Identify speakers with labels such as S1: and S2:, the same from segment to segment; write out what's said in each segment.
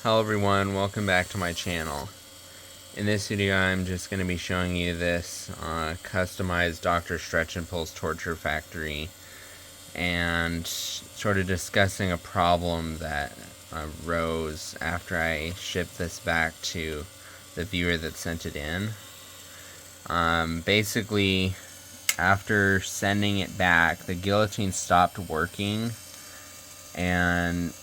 S1: Hello everyone, welcome back to my channel. In this video I'm just going to be showing you this customized Dr. Stretch and Pull's torture factory and sort of discussing a problem that arose after I shipped this back to the viewer that sent it in. Basically, after sending it back, the guillotine stopped working, and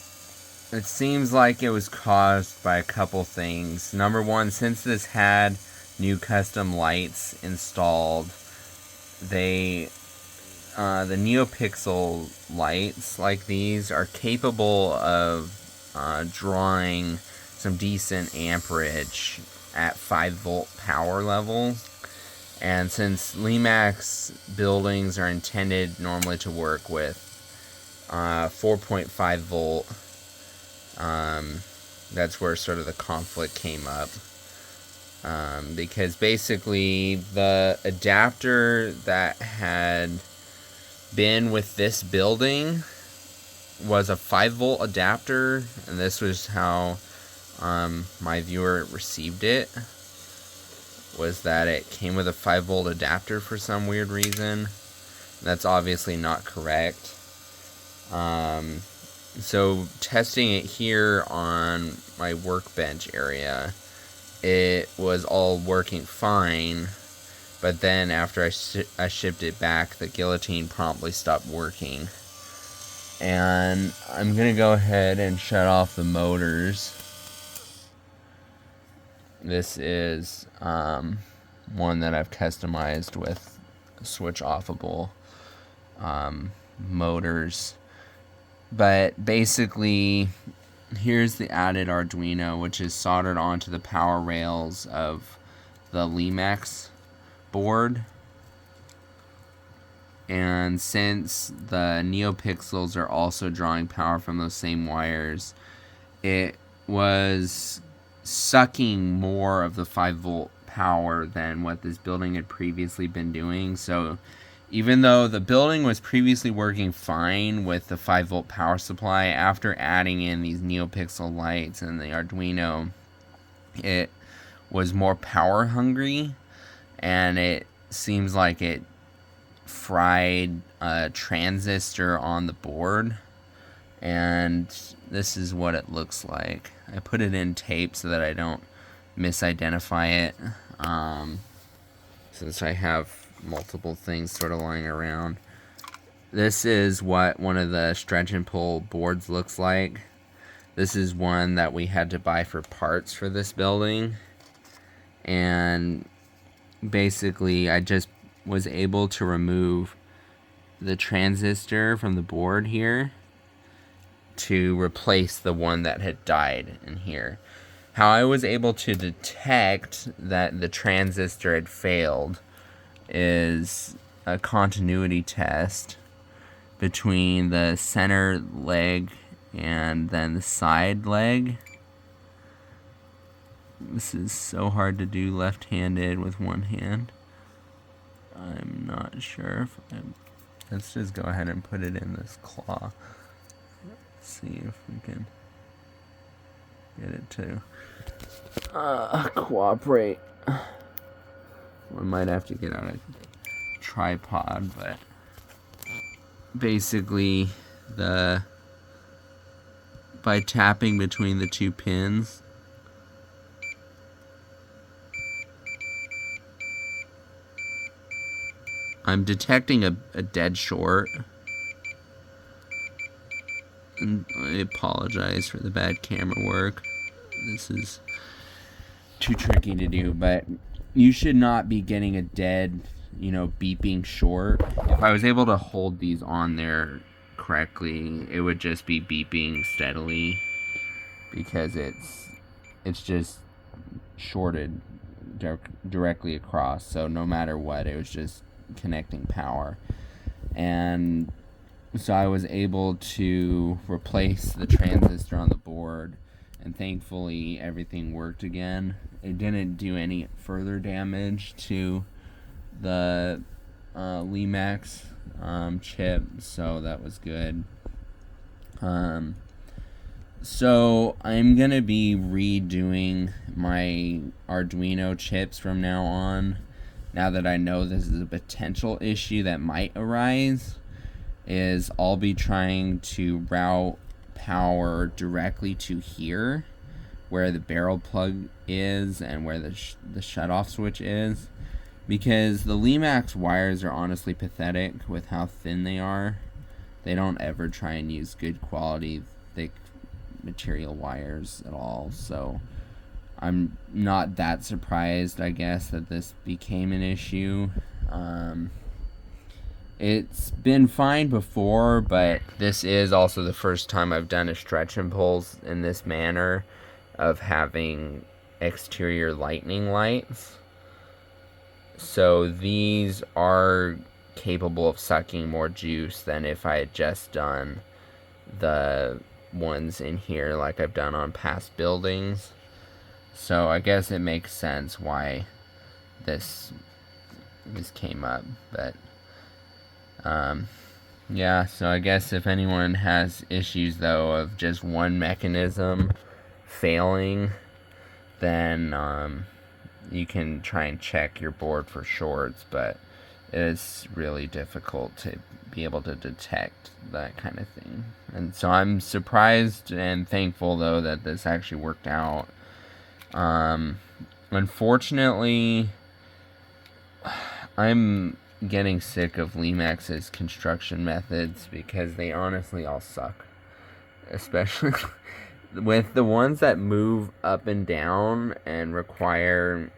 S1: it seems like it was caused by a couple things. Number one, since this had new custom lights installed, the NeoPixel lights like these are capable of drawing some decent amperage at 5-volt power levels. And since Lemax buildings are intended normally to work with 4.5 volt, that's where sort of the conflict came up. Because basically the adapter that had been with this building was a 5-volt adapter, and this was how my viewer received it, was that it came with a 5-volt adapter for some weird reason. That's obviously not correct. So testing it here on my workbench area, it was all working fine, but then after I shipped it back, the guillotine promptly stopped working. And I'm going to go ahead and shut off the motors. This is one that I've customized with switch offable motors. But basically, here's the added Arduino, which is soldered onto the power rails of the Lemax board. And since the NeoPixels are also drawing power from those same wires, it was sucking more of the 5-volt power than what this building had previously been doing. So even though the building was previously working fine with the 5-volt power supply, after adding in these NeoPixel lights and the Arduino, it was more power hungry, and it seems like it fried a transistor on the board. And this is what it looks like. I put it in tape so that I don't misidentify it, since I have multiple things sort of lying around. This is what one of the stretch and pull boards looks like. This is one that we had to buy for parts for this building, and basically I just was able to remove the transistor from the board here to replace the one that had died in here. How I was able to detect that the transistor had failed is a continuity test between the center leg and then the side leg. This is so hard to do left-handed with one hand. I'm not sure if let's just go ahead and put it in this claw. Let's see if we can get it to cooperate. We might have to get out a tripod, but basically by tapping between the two pins, I'm detecting a dead short. And I apologize for the bad camera work. This is too tricky to do, but you should not be getting a dead, beeping short. If I was able to hold these on there correctly, it would just be beeping steadily, because it's just shorted directly across. So no matter what, it was just connecting power. And so I was able to replace the transistor on the board, and thankfully everything worked again. It didn't do any further damage to the Lemax chip, so that was good. So I'm gonna be redoing my Arduino chips from now on. Now that I know this is a potential issue that might arise, is I'll be trying to route power directly to here, where the barrel plug is and where the shutoff switch is, because the Lemax wires are honestly pathetic with how thin they are. They don't ever try and use good quality thick material wires at all, so I'm not that surprised, I guess, that this became an issue. It's been fine before, but this is also the first time I've done a stretch impulse in this manner of having exterior lightning lights. So these are capable of sucking more juice than if I had just done the ones in here like I've done on past buildings. So I guess it makes sense why this came up. But yeah, so I guess if anyone has issues though of just one mechanism failing, then you can try and check your board for shorts, but it's really difficult to be able to detect that kind of thing. And so I'm surprised and thankful though that this actually worked out. Unfortunately, I'm getting sick of Lemax's construction methods because they honestly all suck. Especially with the ones that move up and down and require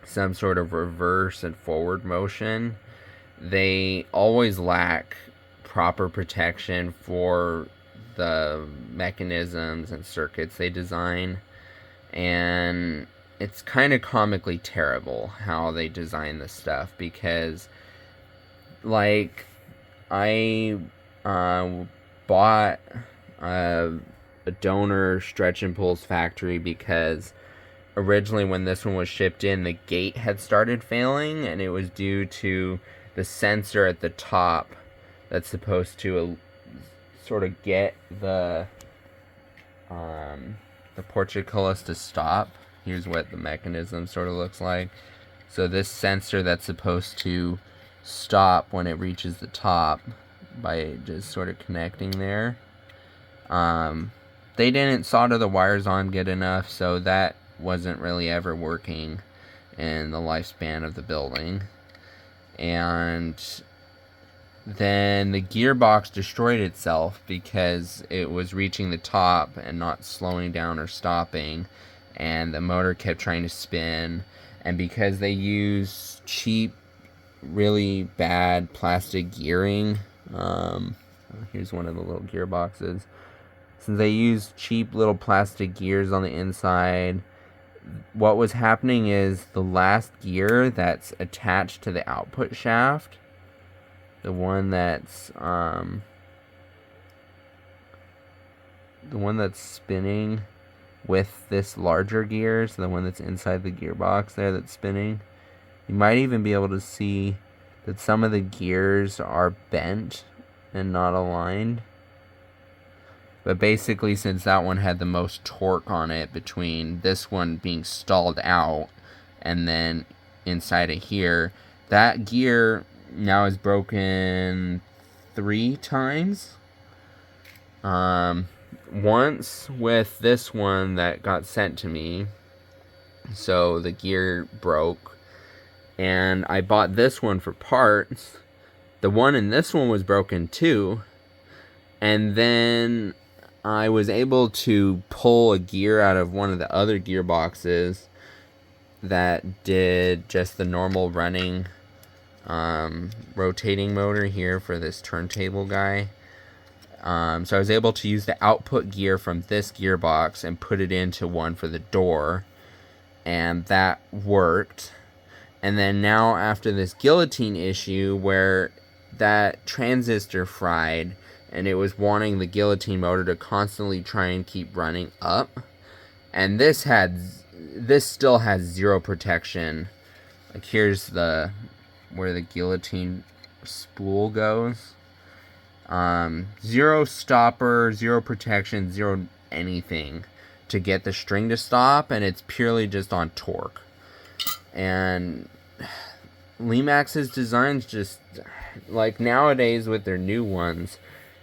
S1: some sort of reverse and forward motion, they always lack proper protection for the mechanisms and circuits they design. And it's kind of comically terrible how they design this stuff, because like I bought a donor stretch impulse factory because originally when this one was shipped in, the gate had started failing, and it was due to the sensor at the top that's supposed to sort of get the portcullis to stop. Here's what the mechanism sort of looks like. So this sensor that's supposed to stop when it reaches the top by just sort of connecting there, they didn't solder the wires on good enough, so that wasn't really ever working in the lifespan of the building. And then the gearbox destroyed itself because it was reaching the top and not slowing down or stopping, and the motor kept trying to spin. And because they use cheap, really bad plastic gearing, here's one of the little gearboxes. Since they use cheap little plastic gears on the inside, what was happening is the last gear that's attached to the output shaft, the one that's spinning with this larger gear, so the one that's inside the gearbox there that's spinning, you might even be able to see that some of the gears are bent and not aligned. But basically, since that one had the most torque on it, between this one being stalled out and then inside of here, that gear now is broken 3 times. Once with this one that got sent to me, so the gear broke, and I bought this one for parts. The one in this one was broken too, and then I was able to pull a gear out of one of the other gearboxes that did just the normal running rotating motor here for this turntable guy. So I was able to use the output gear from this gearbox and put it into one for the door, and that worked. And then now, after this guillotine issue where that transistor fried and it was wanting the guillotine motor to constantly try and keep running up, and this still has zero protection. Like, here's where the guillotine zero stopper, zero protection, zero anything to get the string to stop, and it's purely just on torque. And Lemax's designs just, like, nowadays with their new ones,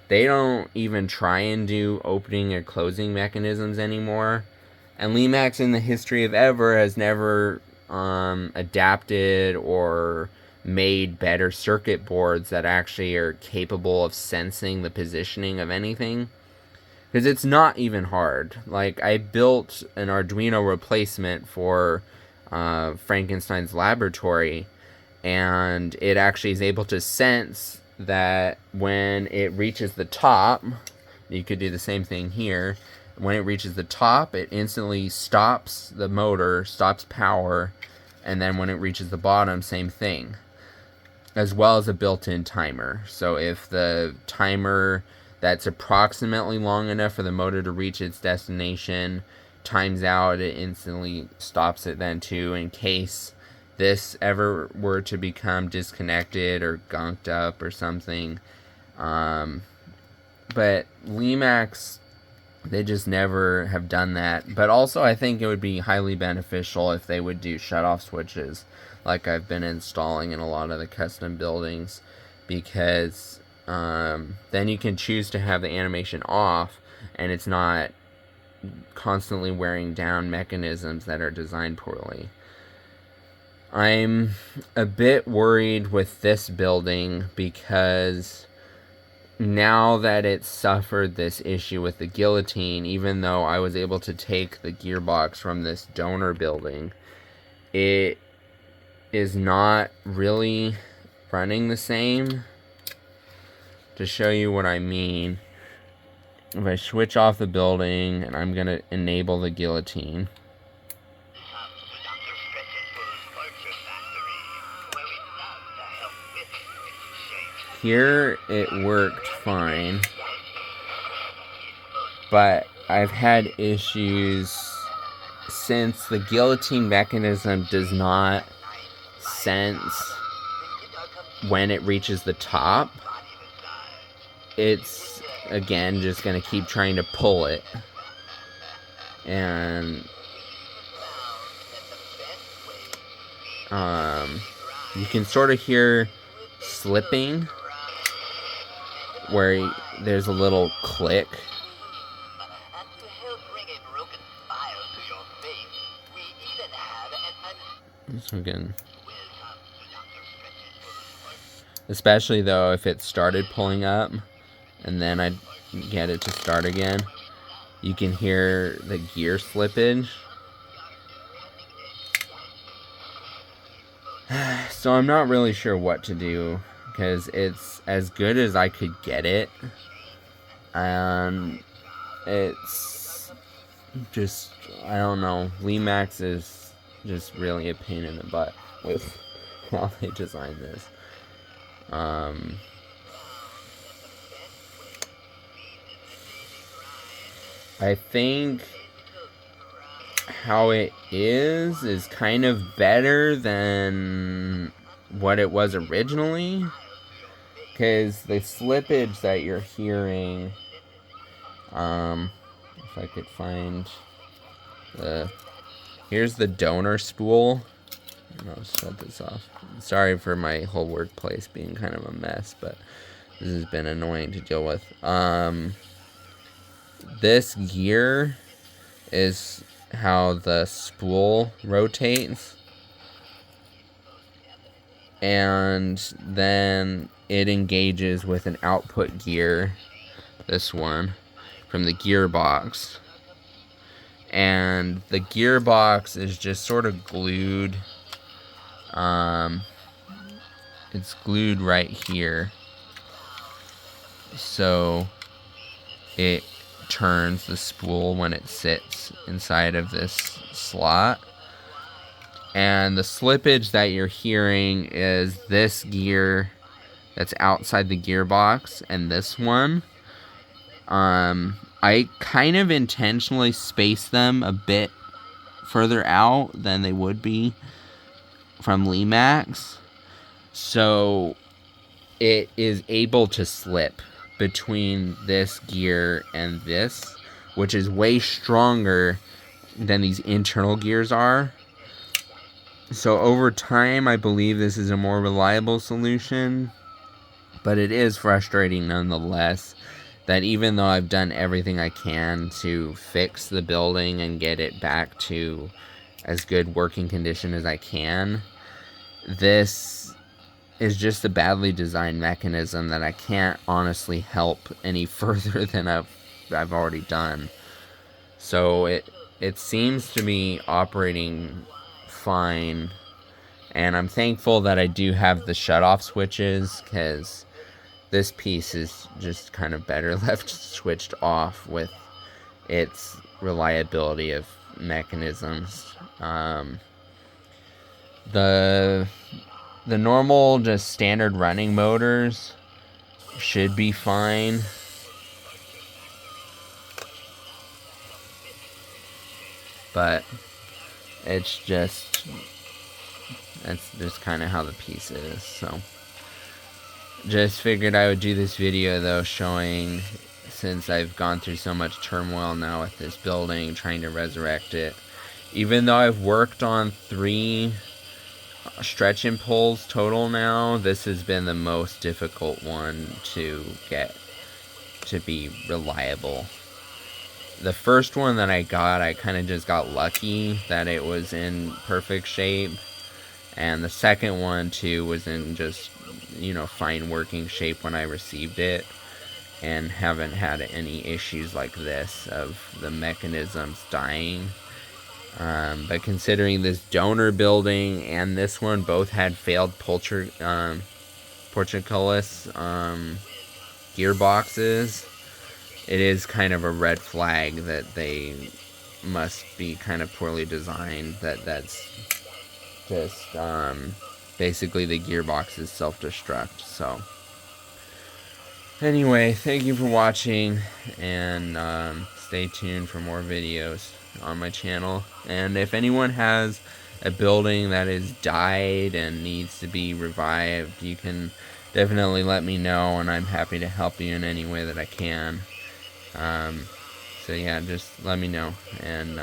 S1: they don't even try and do opening or closing mechanisms anymore. And Lemax, in the history of ever, has never adapted or made better circuit boards that actually are capable of sensing the positioning of anything. Because it's not even hard. Like, I built an Arduino replacement for Frankenstein's laboratory, and it actually is able to sense that when it reaches the top, you could do the same thing here. When it reaches the top, it instantly stops the motor, stops power, and then when it reaches the bottom, same thing. As well as a built-in timer. So if the timer that's approximately long enough for the motor to reach its destination times out, it instantly stops it then too, in case this ever were to become disconnected or gunked up or something. But Lemax, they just never have done that. But also, I think it would be highly beneficial if they would do shut-off switches, like I've been installing in a lot of the custom buildings, because then you can choose to have the animation off, and it's not constantly wearing down mechanisms that are designed poorly. I'm a bit worried with this building because now that it's suffered this issue with the guillotine, even though I was able to take the gearbox from this donor building, it is not really running the same. To show you what I mean, if I switch off the building and I'm going to enable the guillotine, here it worked fine, but I've had issues since the guillotine mechanism does not sense when it reaches the top. It's, again, just going to keep trying to pull it. And you can sort of hear slipping where there's a little click. So again, especially though if it started pulling up and then I get it to start again, you can hear the gear slippage. So I'm not really sure what to do, because it's as good as I could get it, and it's just, I don't know, Lemax is just really a pain in the butt with how they designed this. I think how it is kind of better than what it was originally, because the slippage that you're hearing, if I could find here's the donor spool. I'll shut this off. Sorry for my whole workplace being kind of a mess, but this has been annoying to deal with. This gear is how the spool rotates, and then it engages with an output gear, this one, from the gearbox, and the gearbox is just sort of glued. It's glued right here, so it turns the spool when it sits inside of this slot. And the slippage that you're hearing is this gear that's outside the gearbox and this one. I kind of intentionally spaced them a bit further out than they would be from Lemax, so it is able to slip between this gear and this which is way stronger than these internal gears are. So over time, I believe this is a more reliable solution, but it is frustrating nonetheless that even though I've done everything I can to fix the building and get it back to as good working condition as I can, this is just a badly designed mechanism that I can't honestly help any further than I've already done. So it seems to be operating fine, and I'm thankful that I do have the shut-off switches, because this piece is just kind of better left switched off with its reliability of mechanisms. The normal, just standard running motors should be fine. But it's just kind of how the piece is. So just figured I would do this video though, showing, since I've gone through so much turmoil now with this building, trying to resurrect it. Even though I've worked on 3 stretch and pulls total now, this has been the most difficult one to get to be reliable. The first one that I got, I kind of just got lucky that it was in perfect shape. And the second one too was in just, fine working shape when I received it, and haven't had any issues like this of the mechanisms dying. But considering this donor building and this one both had failed portcullis gearboxes, it is kind of a red flag that they must be kind of poorly designed. That's just basically the gearbox is self-destruct. So anyway, thank you for watching, and stay tuned for more videos on my channel. And if anyone has a building that is died and needs to be revived, you can definitely let me know, and I'm happy to help you in any way that I can. So yeah, just let me know, and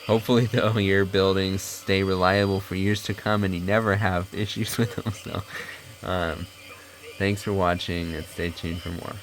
S1: hopefully though your buildings stay reliable for years to come and you never have issues with them. So thanks for watching, and stay tuned for more.